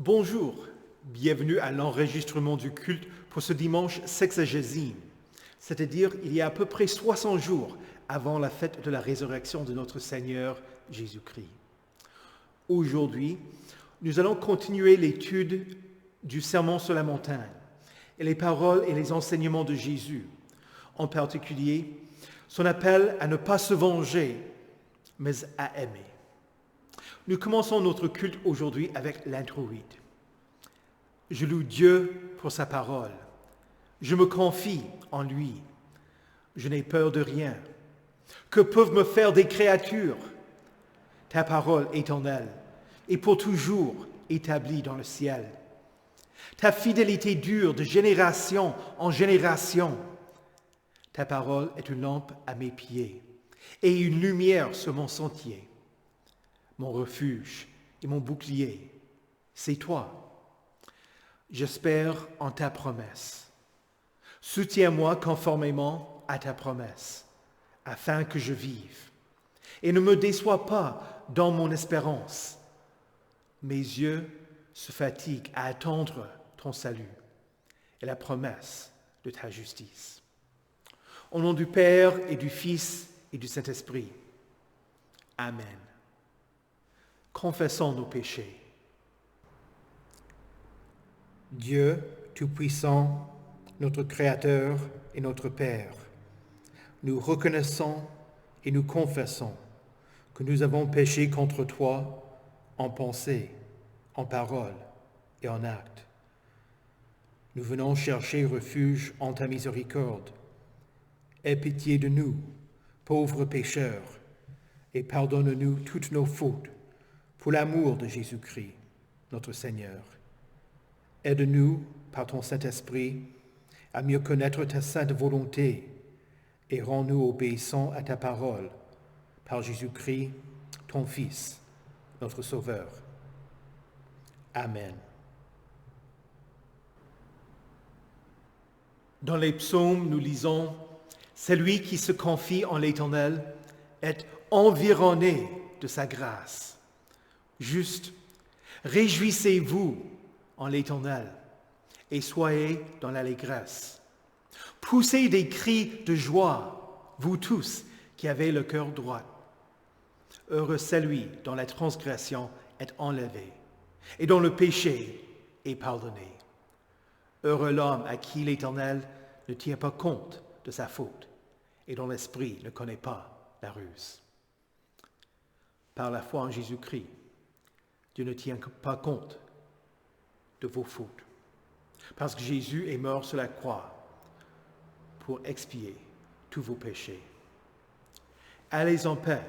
Bonjour, bienvenue à l'enregistrement du culte pour ce dimanche sexagésime, c'est-à-dire il y a à peu près 60 jours avant la fête de la résurrection de notre Seigneur Jésus-Christ. Aujourd'hui, nous allons continuer l'étude du Sermon sur la montagne et les paroles et les enseignements de Jésus, en particulier son appel à ne pas se venger, mais à aimer. Nous commençons notre culte aujourd'hui avec l'introïde. Je loue Dieu pour sa parole. Je me confie en lui. Je n'ai peur de rien. Que peuvent me faire des créatures? Ta parole éternelle est pour toujours établie dans le ciel. Ta fidélité dure de génération en génération. Ta parole est une lampe à mes pieds et une lumière sur mon sentier. Mon refuge et mon bouclier, c'est toi. J'espère en ta promesse. Soutiens-moi conformément à ta promesse, afin que je vive. Et ne me déçois pas dans mon espérance. Mes yeux se fatiguent à attendre ton salut et la promesse de ta justice. Au nom du Père et du Fils et du Saint-Esprit. Amen. Confessons nos péchés. Dieu Tout-Puissant, notre Créateur et notre Père, nous reconnaissons et nous confessons que nous avons péché contre toi en pensée, en parole et en acte. Nous venons chercher refuge en ta miséricorde. Aie pitié de nous, pauvres pécheurs, et pardonne-nous toutes nos fautes, pour l'amour de Jésus-Christ, notre Seigneur. Aide-nous, par ton Saint-Esprit, à mieux connaître ta sainte volonté et rends-nous obéissants à ta parole, par Jésus-Christ, ton Fils, notre Sauveur. Amen. Dans les psaumes, nous lisons « Celui qui se confie en l'Éternel est environné de sa grâce. » Juste, réjouissez-vous en l'Éternel et soyez dans l'allégresse. Poussez des cris de joie, vous tous qui avez le cœur droit. Heureux celui dont la transgression est enlevée et dont le péché est pardonné. Heureux l'homme à qui l'Éternel ne tient pas compte de sa faute et dont l'esprit ne connaît pas la ruse. Par la foi en Jésus-Christ, Dieu ne tient pas compte de vos fautes, parce que Jésus est mort sur la croix pour expier tous vos péchés. Allez en paix,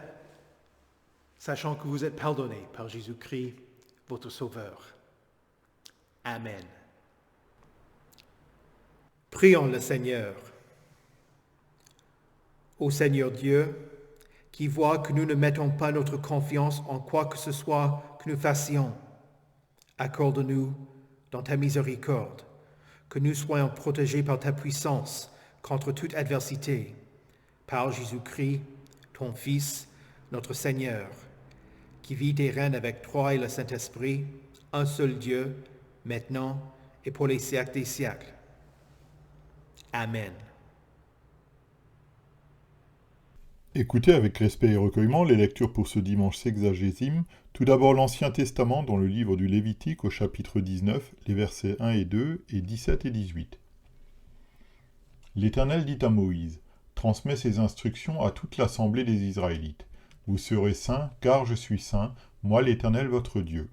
sachant que vous êtes pardonnés par Jésus-Christ, votre Sauveur. Amen. Prions le Seigneur. Ô Seigneur Dieu, qui vois que nous ne mettons pas notre confiance en quoi que ce soit que nous fassions, accorde-nous, dans ta miséricorde, que nous soyons protégés par ta puissance contre toute adversité, par Jésus-Christ, ton Fils, notre Seigneur, qui vit et règne avec toi et le Saint-Esprit, un seul Dieu, maintenant et pour les siècles des siècles. Amen. Écoutez avec respect et recueillement les lectures pour ce dimanche sexagésime. Tout d'abord l'Ancien Testament dans le livre du Lévitique au chapitre 19, les versets 1 et 2 et 17 et 18. L'Éternel dit à Moïse, transmets ces instructions à toute l'assemblée des Israélites. Vous serez saints, car je suis saint, moi l'Éternel votre Dieu.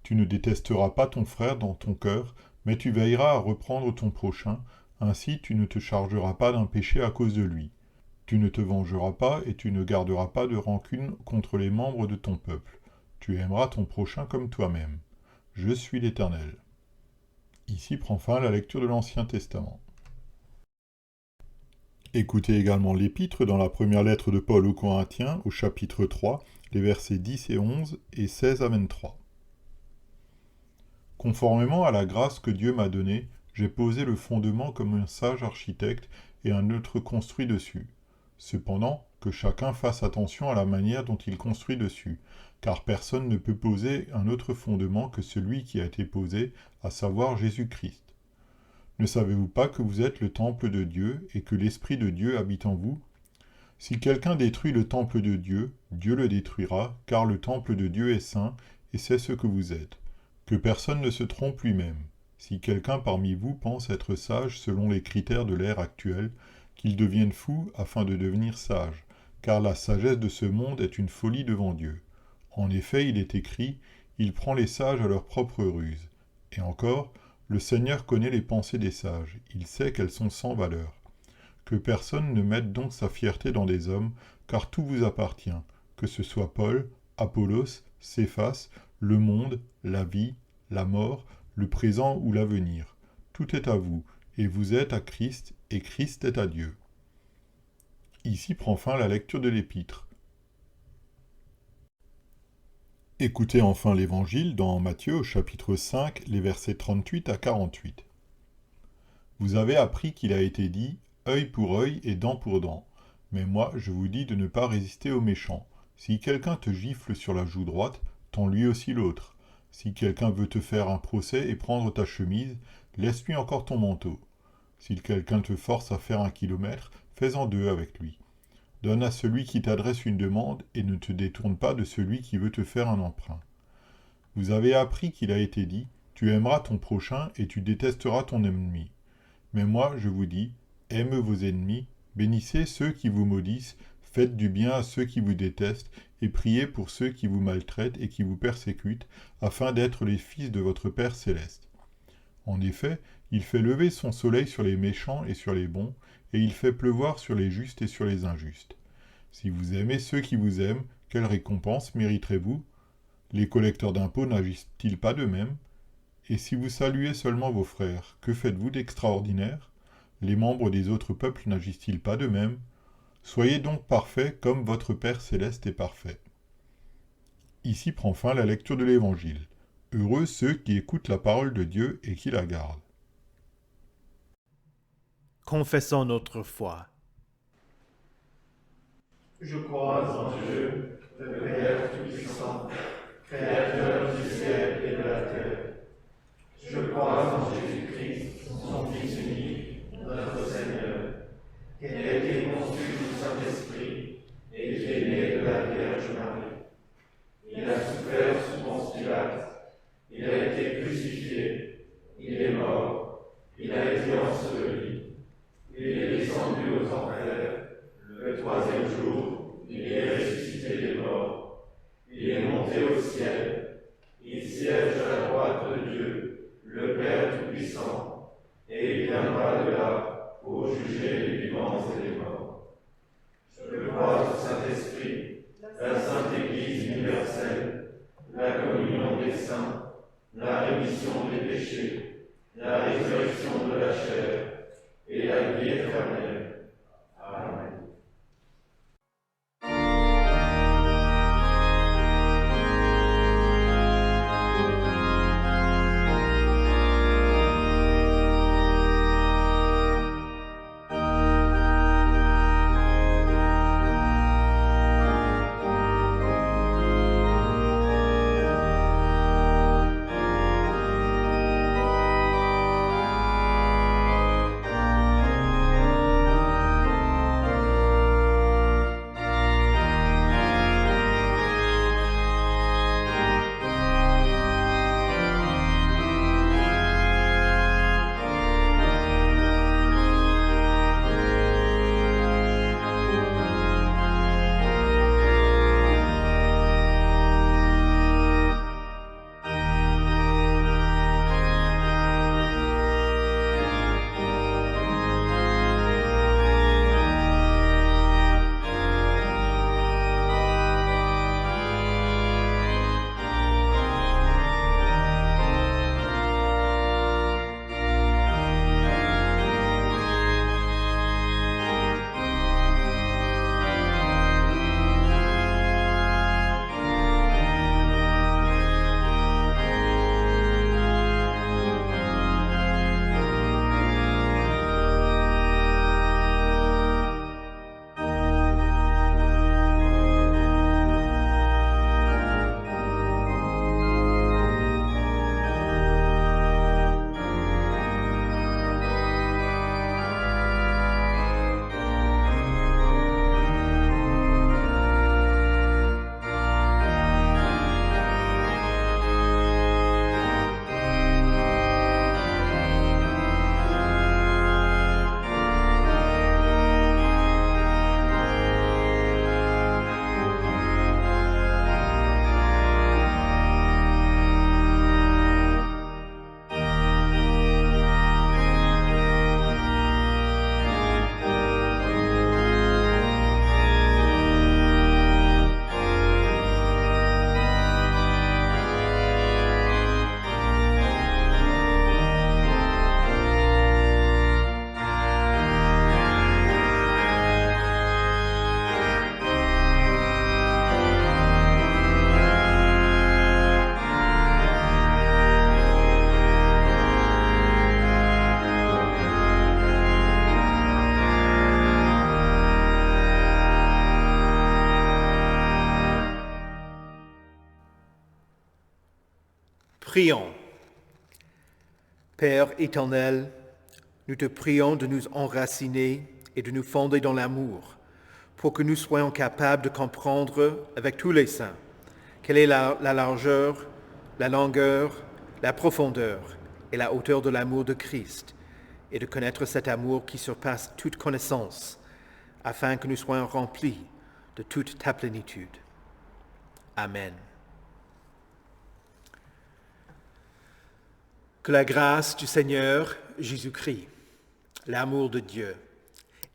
Tu ne détesteras pas ton frère dans ton cœur, mais tu veilleras à reprendre ton prochain, ainsi tu ne te chargeras pas d'un péché à cause de lui. Tu ne te vengeras pas et tu ne garderas pas de rancune contre les membres de ton peuple. Tu aimeras ton prochain comme toi-même. Je suis l'Éternel. Ici prend fin la lecture de l'Ancien Testament. Écoutez également l'épître dans la première lettre de Paul aux Corinthiens au chapitre 3, les versets 10 et 11 et 16 à 23. Conformément à la grâce que Dieu m'a donnée, j'ai posé le fondement comme un sage architecte et un autre construit dessus. Cependant, que chacun fasse attention à la manière dont il construit dessus, car personne ne peut poser un autre fondement que celui qui a été posé, à savoir Jésus-Christ. Ne savez-vous pas que vous êtes le temple de Dieu et que l'Esprit de Dieu habite en vous? Si quelqu'un détruit le temple de Dieu, Dieu le détruira, car le temple de Dieu est saint, et c'est ce que vous êtes. Que personne ne se trompe lui-même. Si quelqu'un parmi vous pense être sage selon les critères de l'ère actuelle, qu'il devienne fou afin de devenir sage, car la sagesse de ce monde est une folie devant Dieu. En effet, il est écrit, il prend les sages à leur propre ruse. Et encore, le Seigneur connaît les pensées des sages, il sait qu'elles sont sans valeur. Que personne ne mette donc sa fierté dans des hommes, car tout vous appartient, que ce soit Paul, Apollos, Céphas, le monde, la vie, la mort, le présent ou l'avenir. Tout est à vous, et vous êtes à Christ, et Christ est à Dieu. Ici prend fin la lecture de l'Épître. Écoutez enfin l'Évangile dans Matthieu au chapitre 5, les versets 38 à 48. Vous avez appris qu'il a été dit « œil pour œil et dent pour dent ». Mais moi, je vous dis de ne pas résister aux méchants. Si quelqu'un te gifle sur la joue droite, tends lui aussi l'autre. Si quelqu'un veut te faire un procès et prendre ta chemise, laisse-lui encore ton manteau. Si quelqu'un te force à faire 1 kilomètre, fais-en 2 avec lui. Donne à celui qui t'adresse une demande et ne te détourne pas de celui qui veut te faire un emprunt. Vous avez appris qu'il a été dit « Tu aimeras ton prochain et tu détesteras ton ennemi ». Mais moi, je vous dis, aimez vos ennemis, bénissez ceux qui vous maudissent, faites du bien à ceux qui vous détestent, et priez pour ceux qui vous maltraitent et qui vous persécutent, afin d'être les fils de votre Père céleste. En effet, il fait lever son soleil sur les méchants et sur les bons, et il fait pleuvoir sur les justes et sur les injustes. Si vous aimez ceux qui vous aiment, quelle récompense mériterez-vous? Les collecteurs d'impôts n'agissent-ils pas de même? Et si vous saluez seulement vos frères, que faites-vous d'extraordinaire? Les membres des autres peuples n'agissent-ils pas de même? Soyez donc parfaits comme votre Père céleste est parfait. Ici prend fin la lecture de l'Évangile. Heureux ceux qui écoutent la parole de Dieu et qui la gardent. Confessons notre foi. Je crois en Dieu, le Père Tout-Puissant, Créateur du ciel et de la terre. Je crois en Jésus-Christ, son Fils unique, notre Seigneur, qui a été conçu du Saint-Esprit et qui est né de la Vierge Marie. Il a souffert sous Ponce Pilate, il a été crucifié, il est mort, il a été enseveli, il est descendu aux enfers, le 3e jour, il est ressuscité des morts, il est monté au ciel, il siège à la droite de Dieu, le Père Tout-Puissant, et il viendra de là pour juger les vivants et les morts. Je crois au Saint-Esprit, la Sainte Église Prions. Père éternel, nous te prions de nous enraciner et de nous fonder dans l'amour, pour que nous soyons capables de comprendre avec tous les saints quelle est la largeur, la longueur, la profondeur et la hauteur de l'amour de Christ, et de connaître cet amour qui surpasse toute connaissance, afin que nous soyons remplis de toute ta plénitude. Amen. Que la grâce du Seigneur Jésus-Christ, l'amour de Dieu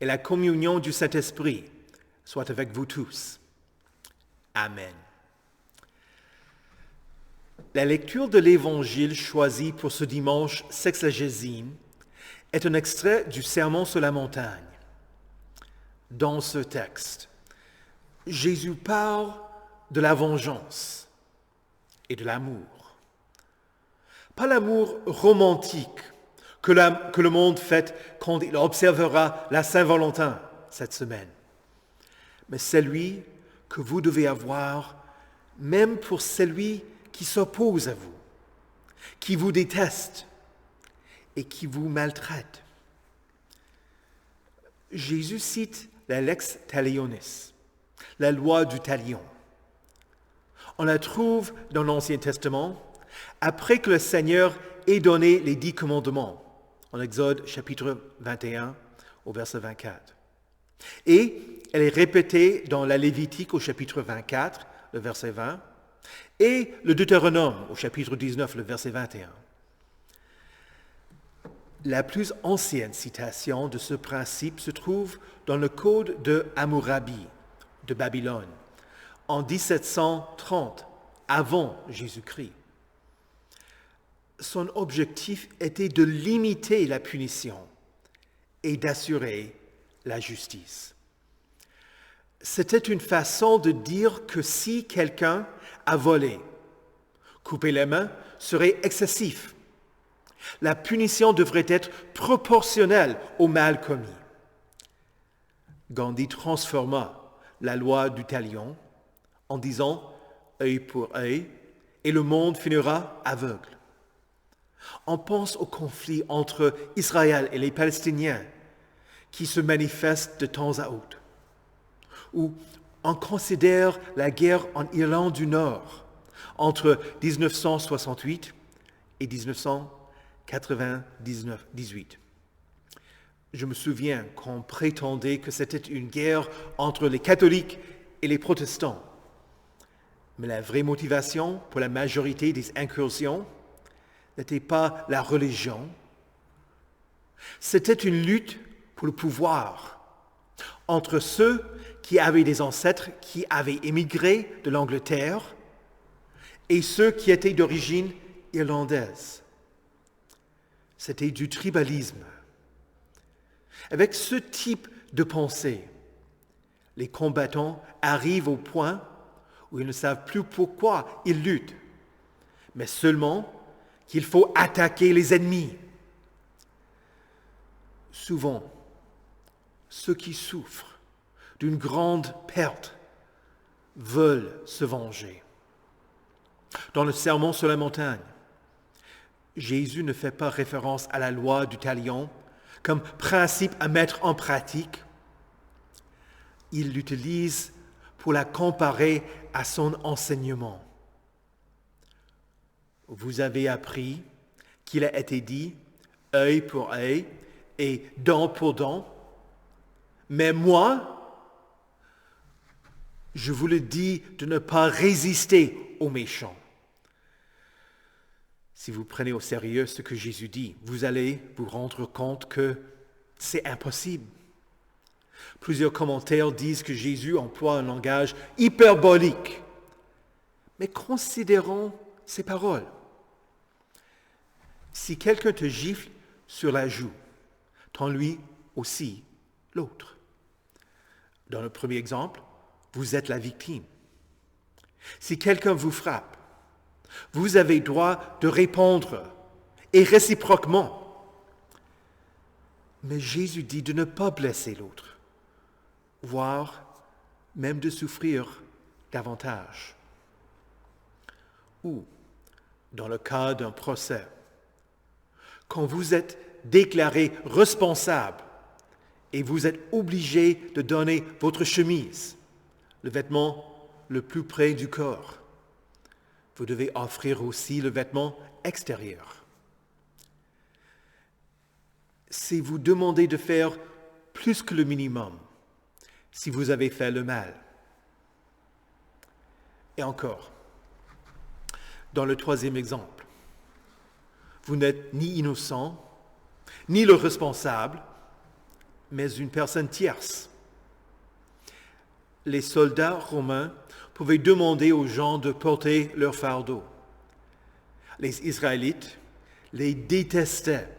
et la communion du Saint-Esprit soient avec vous tous. Amen. La lecture de l'Évangile choisi pour ce dimanche sexagésime est un extrait du Sermon sur la montagne. Dans ce texte, Jésus parle de la vengeance et de l'amour. Pas l'amour romantique que le monde fête quand il observera la Saint-Valentin cette semaine, mais celui que vous devez avoir même pour celui qui s'oppose à vous, qui vous déteste et qui vous maltraite. Jésus cite la lex talionis, la loi du talion. On la trouve dans l'Ancien Testament après que le Seigneur ait donné les 10 commandements, en Exode chapitre 21 au verset 24. Et elle est répétée dans la Lévitique au chapitre 24, le verset 20, et le Deutéronome au chapitre 19, le verset 21. La plus ancienne citation de ce principe se trouve dans le Code de Hammurabi de Babylone, en 1730, avant Jésus-Christ. Son objectif était de limiter la punition et d'assurer la justice. C'était une façon de dire que si quelqu'un a volé, couper les mains serait excessif. La punition devrait être proportionnelle au mal commis. Gandhi transforma la loi du talion en disant « œil pour œil » et le monde finira aveugle. On pense au conflit entre Israël et les Palestiniens qui se manifeste de temps à autre. Ou on considère la guerre en Irlande du Nord entre 1968 et 1998. Je me souviens qu'on prétendait que c'était une guerre entre les catholiques et les protestants. Mais la vraie motivation pour la majorité des incursions n'était pas la religion. C'était une lutte pour le pouvoir entre ceux qui avaient des ancêtres qui avaient émigré de l'Angleterre et ceux qui étaient d'origine irlandaise. C'était du tribalisme. Avec ce type de pensée, les combattants arrivent au point où ils ne savent plus pourquoi ils luttent, mais seulement qu'il faut attaquer les ennemis. Souvent, ceux qui souffrent d'une grande perte veulent se venger. Dans le Sermon sur la montagne, Jésus ne fait pas référence à la loi du talion comme principe à mettre en pratique. Il l'utilise pour la comparer à son enseignement. Vous avez appris qu'il a été dit œil pour œil et dent pour dent, mais moi, je vous le dis de ne pas résister aux méchants. Si vous prenez au sérieux ce que Jésus dit, vous allez vous rendre compte que c'est impossible. Plusieurs commentaires disent que Jésus emploie un langage hyperbolique. Mais considérons ces paroles. Si quelqu'un te gifle sur la joue, tends-lui aussi l'autre. Dans le premier exemple, vous êtes la victime. Si quelqu'un vous frappe, vous avez droit de répondre, et réciproquement. Mais Jésus dit de ne pas blesser l'autre, voire même de souffrir davantage. Ou, dans le cas d'un procès. Quand vous êtes déclaré responsable et vous êtes obligé de donner votre chemise, le vêtement le plus près du corps, vous devez offrir aussi le vêtement extérieur. Si vous demandez de faire plus que le minimum, si vous avez fait le mal. Et encore, dans le troisième exemple, vous n'êtes ni innocent, ni le responsable, mais une personne tierce. Les soldats romains pouvaient demander aux gens de porter leur fardeau. Les Israélites les détestaient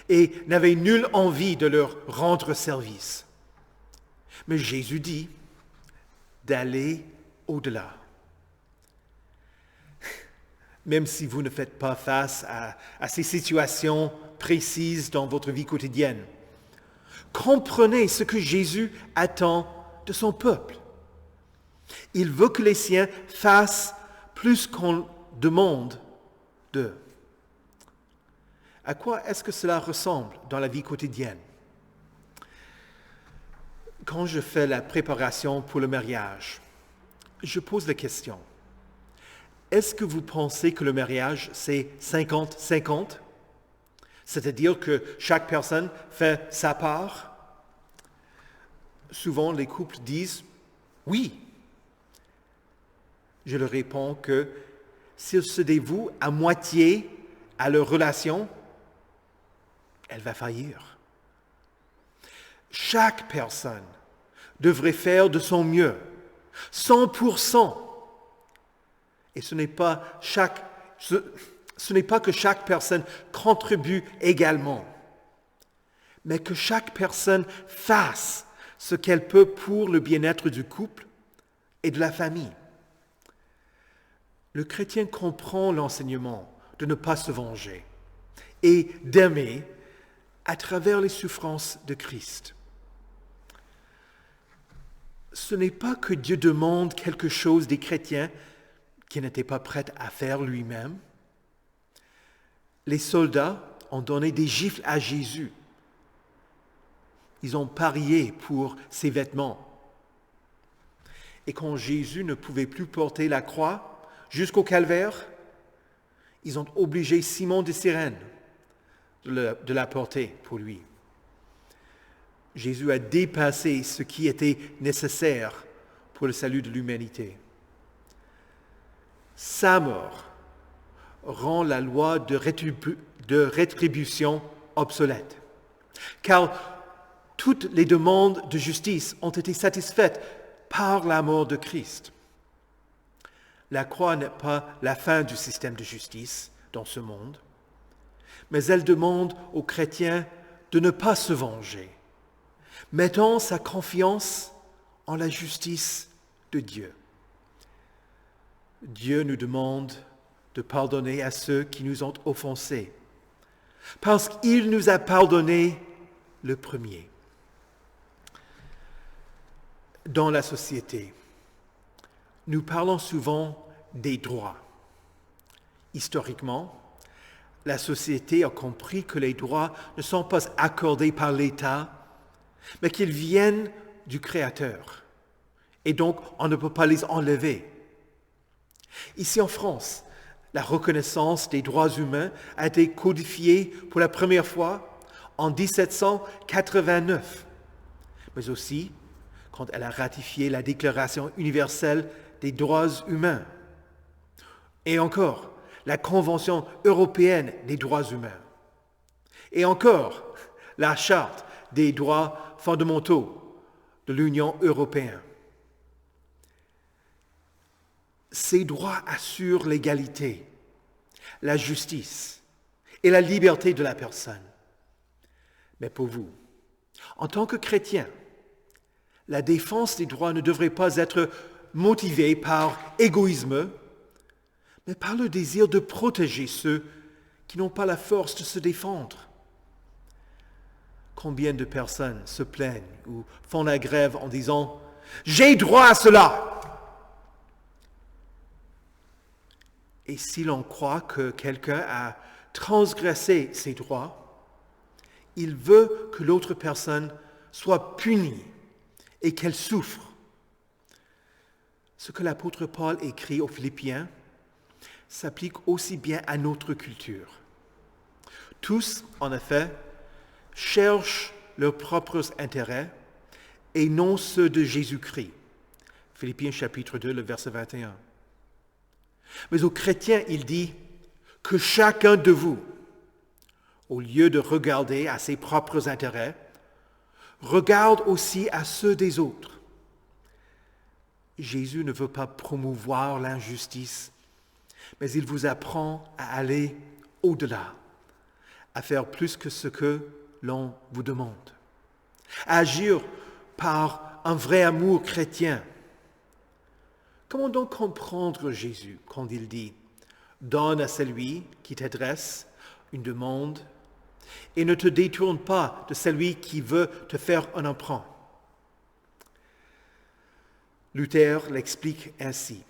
et n'avaient nulle envie de leur rendre service. Mais Jésus dit d'aller au-delà. Même si vous ne faites pas face à ces situations précises dans votre vie quotidienne, comprenez ce que Jésus attend de son peuple. Il veut que les siens fassent plus qu'on demande d'eux. À quoi est-ce que cela ressemble dans la vie quotidienne? Quand je fais la préparation pour le mariage, je pose la question. Est-ce que vous pensez que le mariage, c'est 50-50? C'est-à-dire que chaque personne fait sa part? Souvent, les couples disent « oui ». Je leur réponds que s'ils se dévouent à moitié à leur relation, elle va faillir. Chaque personne devrait faire de son mieux, 100%. Et ce n'est pas que chaque personne contribue également, mais que chaque personne fasse ce qu'elle peut pour le bien-être du couple et de la famille. Le chrétien comprend l'enseignement de ne pas se venger et d'aimer à travers les souffrances de Christ. Ce n'est pas que Dieu demande quelque chose des chrétiens qui n'étaient pas prêts à faire lui-même. Les soldats ont donné des gifles à Jésus. Ils ont parié pour ses vêtements. Et quand Jésus ne pouvait plus porter la croix jusqu'au calvaire, ils ont obligé Simon de Cyrène de la porter pour lui. Jésus a dépassé ce qui était nécessaire pour le salut de l'humanité. Sa mort rend la loi de rétribution obsolète, car toutes les demandes de justice ont été satisfaites par la mort de Christ. La croix n'est pas la fin du système de justice dans ce monde, mais elle demande aux chrétiens de ne pas se venger, mettant sa confiance en la justice de Dieu. Dieu nous demande de pardonner à ceux qui nous ont offensés, parce qu'il nous a pardonné le premier. Dans la société, nous parlons souvent des droits. Historiquement, la société a compris que les droits ne sont pas accordés par l'État, mais qu'ils viennent du Créateur. Et donc, on ne peut pas les enlever. Ici en France, la reconnaissance des droits humains a été codifiée pour la première fois en 1789, mais aussi quand elle a ratifié la Déclaration universelle des droits humains. Et encore, la Convention européenne des droits humains. Et encore, la Charte des droits fondamentaux de l'Union européenne. Ces droits assurent l'égalité, la justice et la liberté de la personne. Mais pour vous, en tant que chrétien, la défense des droits ne devrait pas être motivée par égoïsme, mais par le désir de protéger ceux qui n'ont pas la force de se défendre. Combien de personnes se plaignent ou font la grève en disant « J'ai droit à cela !» Et si l'on croit que quelqu'un a transgressé ses droits, il veut que l'autre personne soit punie et qu'elle souffre. Ce que l'apôtre Paul écrit aux Philippiens s'applique aussi bien à notre culture. Tous, en effet, cherchent leurs propres intérêts et non ceux de Jésus-Christ. Philippiens chapitre 2, le verset 21. Mais aux chrétiens, il dit que chacun de vous, au lieu de regarder à ses propres intérêts, regarde aussi à ceux des autres. Jésus ne veut pas promouvoir l'injustice, mais il vous apprend à aller au-delà, à faire plus que ce que l'on vous demande, à agir par un vrai amour chrétien. Comment donc comprendre Jésus quand il dit « Donne à celui qui t'adresse une demande et ne te détourne pas de celui qui veut te faire un emprunt ». Luther l'explique ainsi.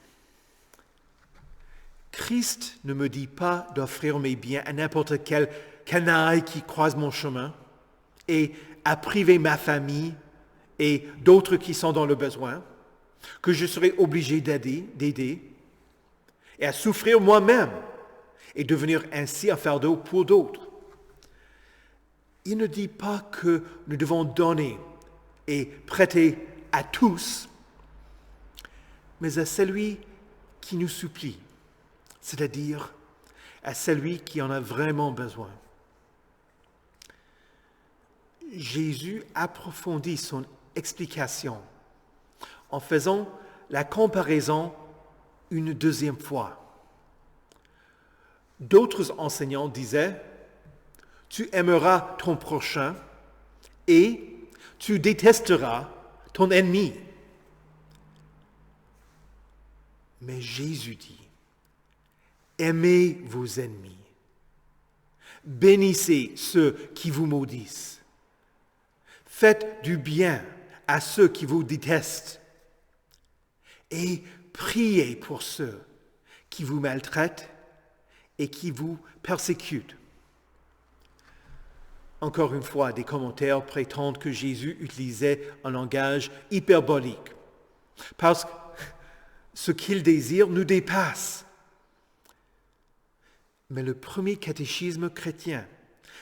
Christ ne me dit pas d'offrir mes biens à n'importe quel canaille qui croise mon chemin et à priver ma famille et d'autres qui sont dans le besoin, que je serai obligé d'aider et à souffrir moi-même et devenir ainsi un fardeau pour d'autres. Il ne dit pas que nous devons donner et prêter à tous, mais à celui qui nous supplie, c'est-à-dire à celui qui en a vraiment besoin. Jésus approfondit son explication en faisant la comparaison une deuxième fois. D'autres enseignants disaient « Tu aimeras ton prochain et tu détesteras ton ennemi. » Mais Jésus dit « Aimez vos ennemis, bénissez ceux qui vous maudissent, faites du bien à ceux qui vous détestent, et priez pour ceux qui vous maltraitent et qui vous persécutent. » Encore une fois, des commentaires prétendent que Jésus utilisait un langage hyperbolique, parce que ce qu'il désire nous dépasse. Mais le premier catéchisme chrétien,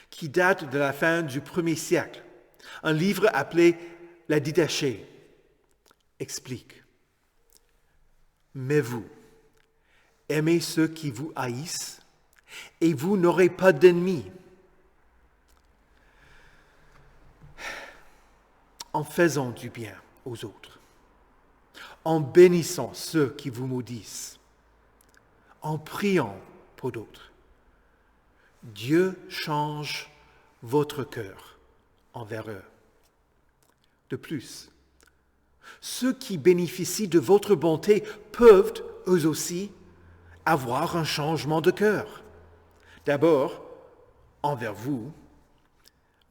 qui date de la fin du 1er siècle, un livre appelé La Didaché, explique. Mais vous, aimez ceux qui vous haïssent, et vous n'aurez pas d'ennemis. En faisant du bien aux autres, en bénissant ceux qui vous maudissent, en priant pour d'autres, Dieu change votre cœur envers eux. De plus, ceux qui bénéficient de votre bonté peuvent, eux aussi, avoir un changement de cœur. D'abord, envers vous,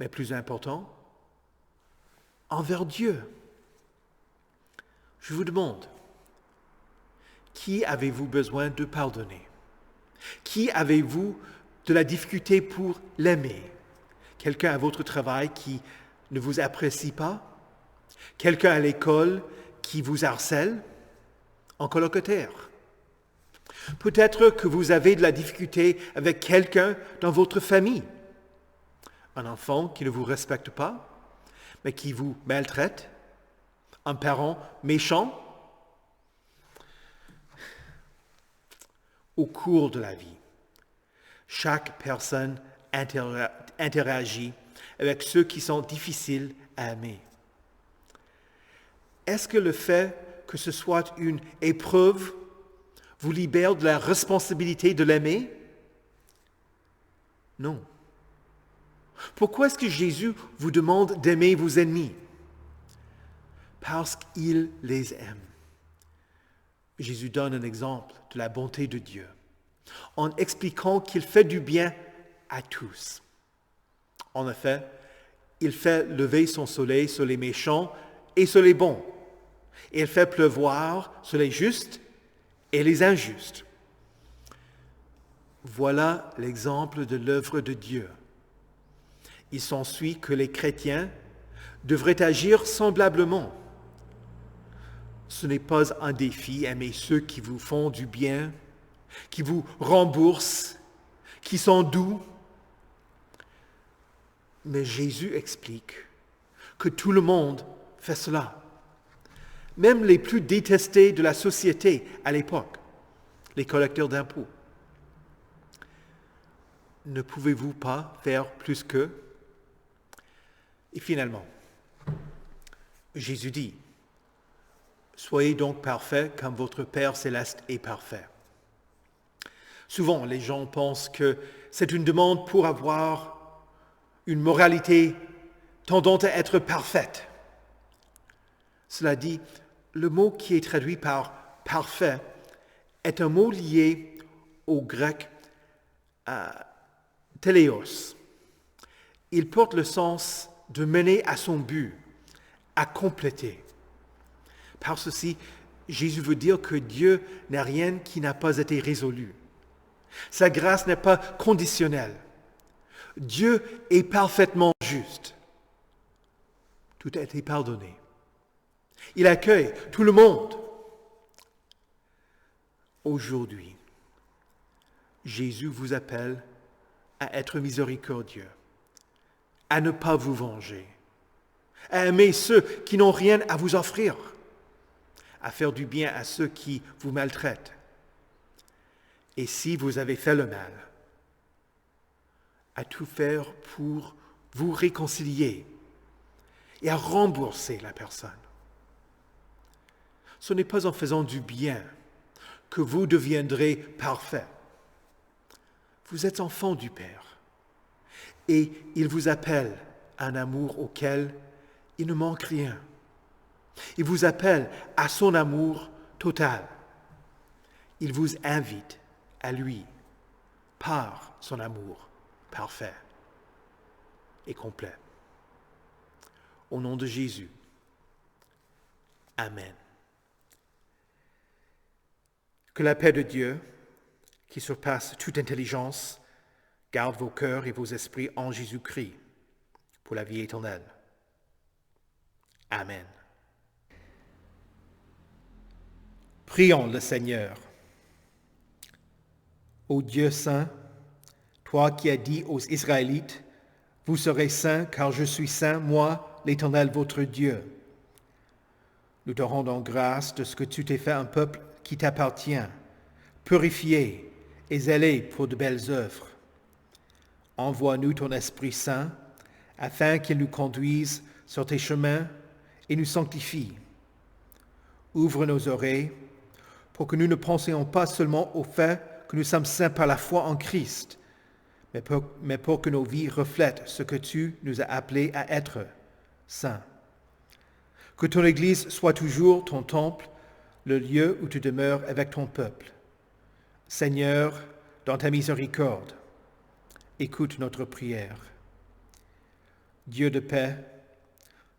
mais plus important, envers Dieu. Je vous demande, qui avez-vous besoin de pardonner? Qui avez-vous de la difficulté pour l'aimer? Quelqu'un à votre travail qui ne vous apprécie pas? Quelqu'un à l'école qui vous harcèle? Un colocataire? Peut-être que vous avez de la difficulté avec quelqu'un dans votre famille. Un enfant qui ne vous respecte pas, mais qui vous maltraite? Un parent méchant? Au cours de la vie, chaque personne interagit avec ceux qui sont difficiles à aimer. Est-ce que le fait que ce soit une épreuve vous libère de la responsabilité de l'aimer? Non. Pourquoi est-ce que Jésus vous demande d'aimer vos ennemis? Parce qu'il les aime. Jésus donne un exemple de la bonté de Dieu en expliquant qu'il fait du bien à tous. En effet, il fait lever son soleil sur les méchants et sur les bons. Il fait pleuvoir sur les justes et les injustes. Voilà l'exemple de l'œuvre de Dieu. Il s'ensuit que les chrétiens devraient agir semblablement. Ce n'est pas un défi, aimer ceux qui vous font du bien, qui vous remboursent, qui sont doux. Mais Jésus explique que tout le monde fait cela. Même les plus détestés de la société à l'époque, les collecteurs d'impôts. Ne pouvez-vous pas faire plus qu'eux? Et finalement, Jésus dit, « Soyez donc parfaits comme votre Père céleste est parfait. » Souvent, les gens pensent que c'est une demande pour avoir une moralité tendant à être parfaite. Cela dit, le mot qui est traduit par « parfait » est un mot lié au grec « téléos ». Il porte le sens de mener à son but, à compléter. Par ceci, Jésus veut dire que Dieu n'a rien qui n'a pas été résolu. Sa grâce n'est pas conditionnelle. Dieu est parfaitement juste. Tout a été pardonné. Il accueille tout le monde. Aujourd'hui, Jésus vous appelle à être miséricordieux, à ne pas vous venger, à aimer ceux qui n'ont rien à vous offrir, à faire du bien à ceux qui vous maltraitent. Et si vous avez fait le mal, à tout faire pour vous réconcilier et à rembourser la personne. Ce n'est pas en faisant du bien que vous deviendrez parfait. Vous êtes enfant du Père et il vous appelle à un amour auquel il ne manque rien. Il vous appelle à son amour total. Il vous invite à lui par son amour parfait et complet. Au nom de Jésus. Amen. Que la paix de Dieu, qui surpasse toute intelligence, garde vos cœurs et vos esprits en Jésus-Christ pour la vie éternelle. Amen. Prions le Seigneur. Ô Dieu saint, toi qui as dit aux Israélites, « Vous serez saints, car je suis saint, moi, l'Éternel, votre Dieu. » Nous te rendons grâce de ce que tu t'es fait un peuple qui t'appartient, purifié et zélé pour de belles œuvres. Envoie-nous ton Esprit Saint, afin qu'il nous conduise sur tes chemins et nous sanctifie. Ouvre nos oreilles pour que nous ne pensions pas seulement au fait que nous sommes saints par la foi en Christ, mais pour que nos vies reflètent ce que tu nous as appelés à être, saints. Que ton Église soit toujours ton temple, le lieu où tu demeures avec ton peuple. Seigneur, dans ta miséricorde, écoute notre prière. Dieu de paix,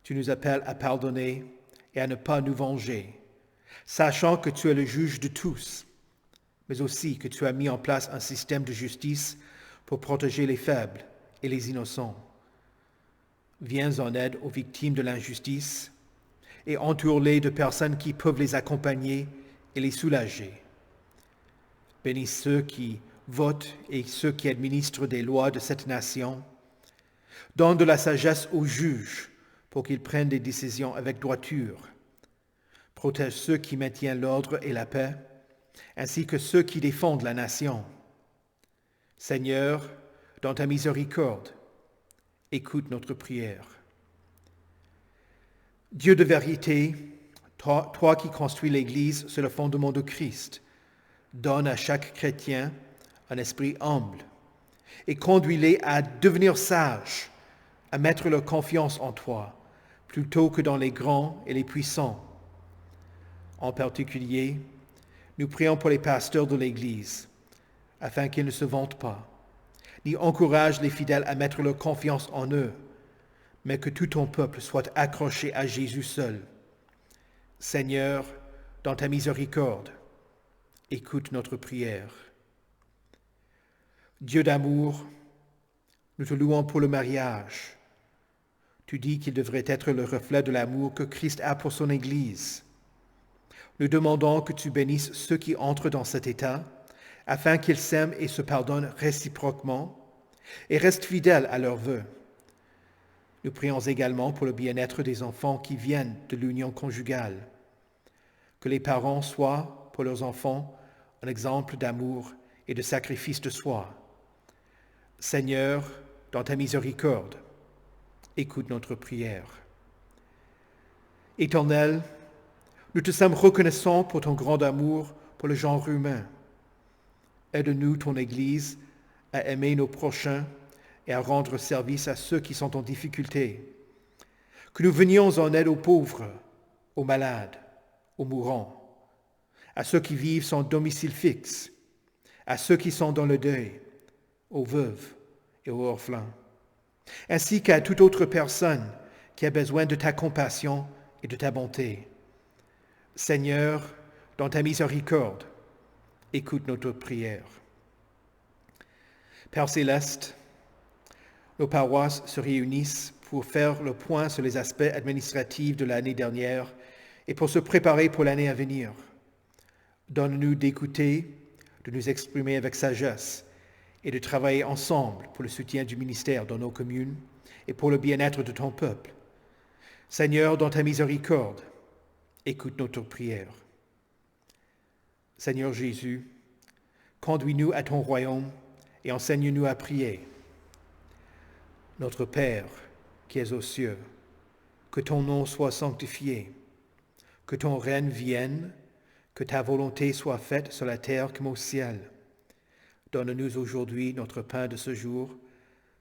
tu nous appelles à pardonner et à ne pas nous venger, sachant que tu es le juge de tous, mais aussi que tu as mis en place un système de justice pour protéger les faibles et les innocents. Viens en aide aux victimes de l'injustice et entoure-les de personnes qui peuvent les accompagner et les soulager. Bénis ceux qui votent et ceux qui administrent des lois de cette nation. Donne de la sagesse aux juges pour qu'ils prennent des décisions avec droiture. Protège ceux qui maintiennent l'ordre et la paix, ainsi que ceux qui défendent la nation. Seigneur, dans ta miséricorde, écoute notre prière. Dieu de vérité, toi qui construis l'Église sur le fondement de Christ, donne à chaque chrétien un esprit humble et conduis-les à devenir sages, à mettre leur confiance en toi, plutôt que dans les grands et les puissants. En particulier, nous prions pour les pasteurs de l'Église, afin qu'ils ne se vantent pas, ni encouragent les fidèles à mettre leur confiance en eux, mais que tout ton peuple soit accroché à Jésus seul. Seigneur, dans ta miséricorde, écoute notre prière. Dieu d'amour, nous te louons pour le mariage. Tu dis qu'il devrait être le reflet de l'amour que Christ a pour son Église. Nous demandons que tu bénisses ceux qui entrent dans cet état, afin qu'ils s'aiment et se pardonnent réciproquement, et restent fidèles à leurs vœux. Nous prions également pour le bien-être des enfants qui viennent de l'union conjugale. Que les parents soient, pour leurs enfants, un exemple d'amour et de sacrifice de soi. Seigneur, dans ta miséricorde, écoute notre prière. Éternel, nous te sommes reconnaissants pour ton grand amour pour le genre humain. Aide-nous, ton Église, à aimer nos prochains et à rendre service à ceux qui sont en difficulté. Que nous venions en aide aux pauvres, aux malades, aux mourants, à ceux qui vivent sans domicile fixe, à ceux qui sont dans le deuil, aux veuves et aux orphelins, ainsi qu'à toute autre personne qui a besoin de ta compassion et de ta bonté. Seigneur, dans ta miséricorde, écoute notre prière. Père céleste, nos paroisses se réunissent pour faire le point sur les aspects administratifs de l'année dernière et pour se préparer pour l'année à venir. Donne-nous d'écouter, de nous exprimer avec sagesse et de travailler ensemble pour le soutien du ministère dans nos communes et pour le bien-être de ton peuple. Seigneur, dans ta miséricorde, écoute notre prière. Seigneur Jésus, conduis-nous à ton royaume et enseigne-nous à prier. Notre Père, qui es aux cieux, que ton nom soit sanctifié, que ton règne vienne, que ta volonté soit faite sur la terre comme au ciel. Donne-nous aujourd'hui notre pain de ce jour.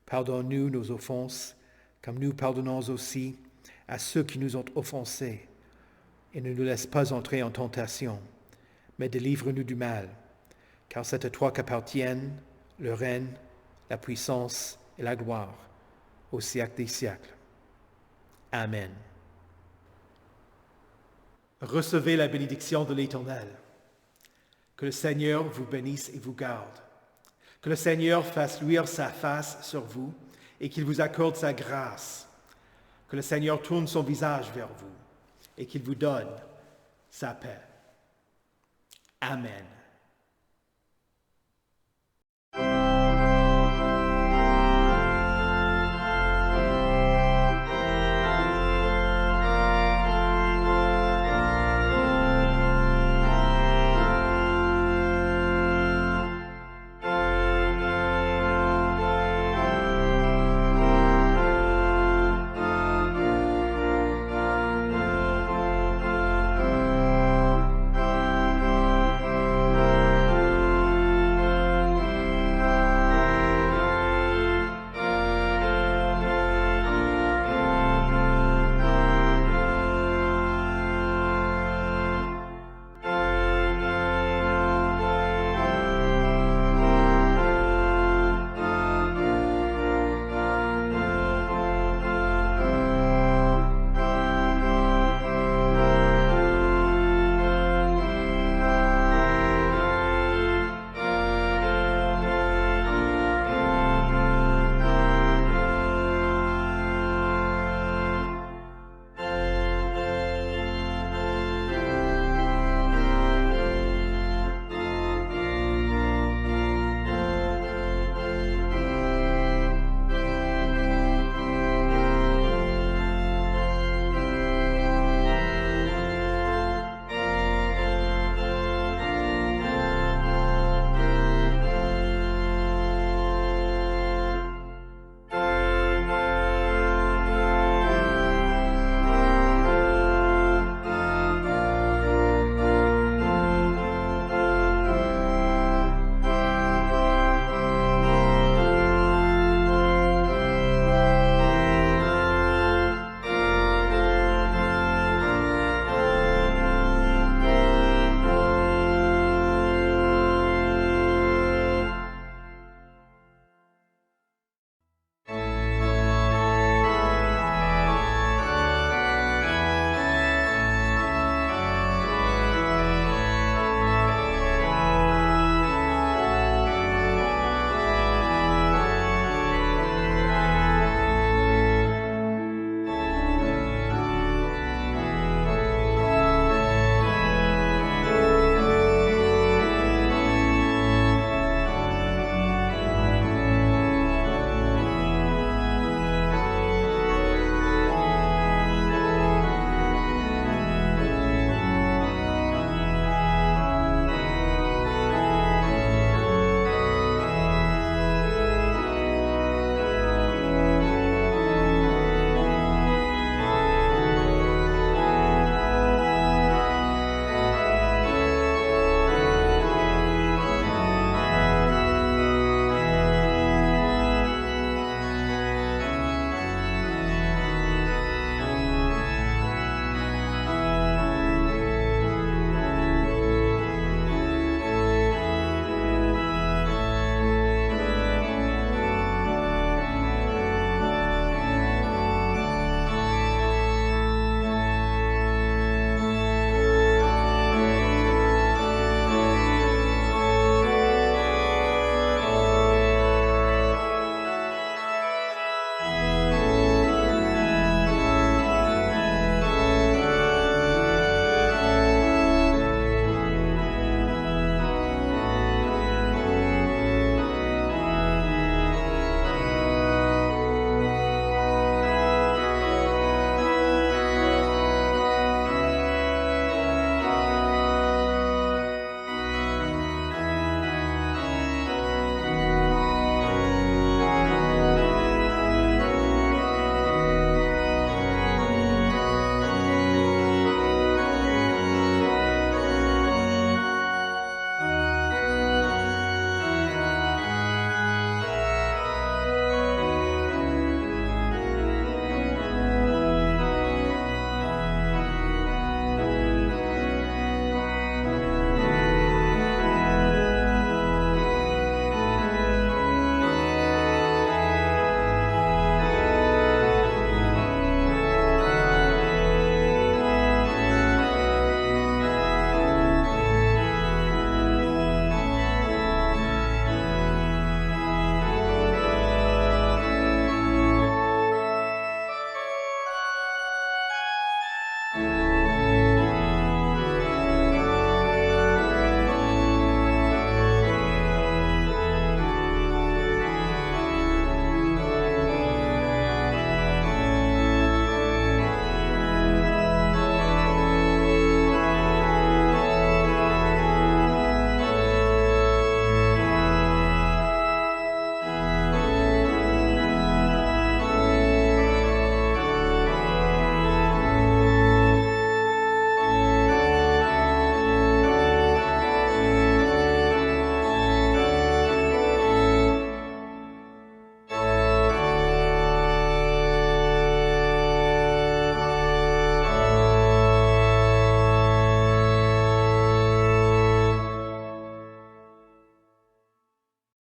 Pardonne-nous nos offenses, comme nous pardonnons aussi à ceux qui nous ont offensés. Et ne nous laisse pas entrer en tentation, mais délivre-nous du mal, car c'est à toi qu'appartiennent le règne, la puissance et la gloire, au siècle des siècles. Amen. Recevez la bénédiction de l'Éternel. Que le Seigneur vous bénisse et vous garde. Que le Seigneur fasse luire sa face sur vous et qu'il vous accorde sa grâce. Que le Seigneur tourne son visage vers vous et qu'il vous donne sa paix. Amen.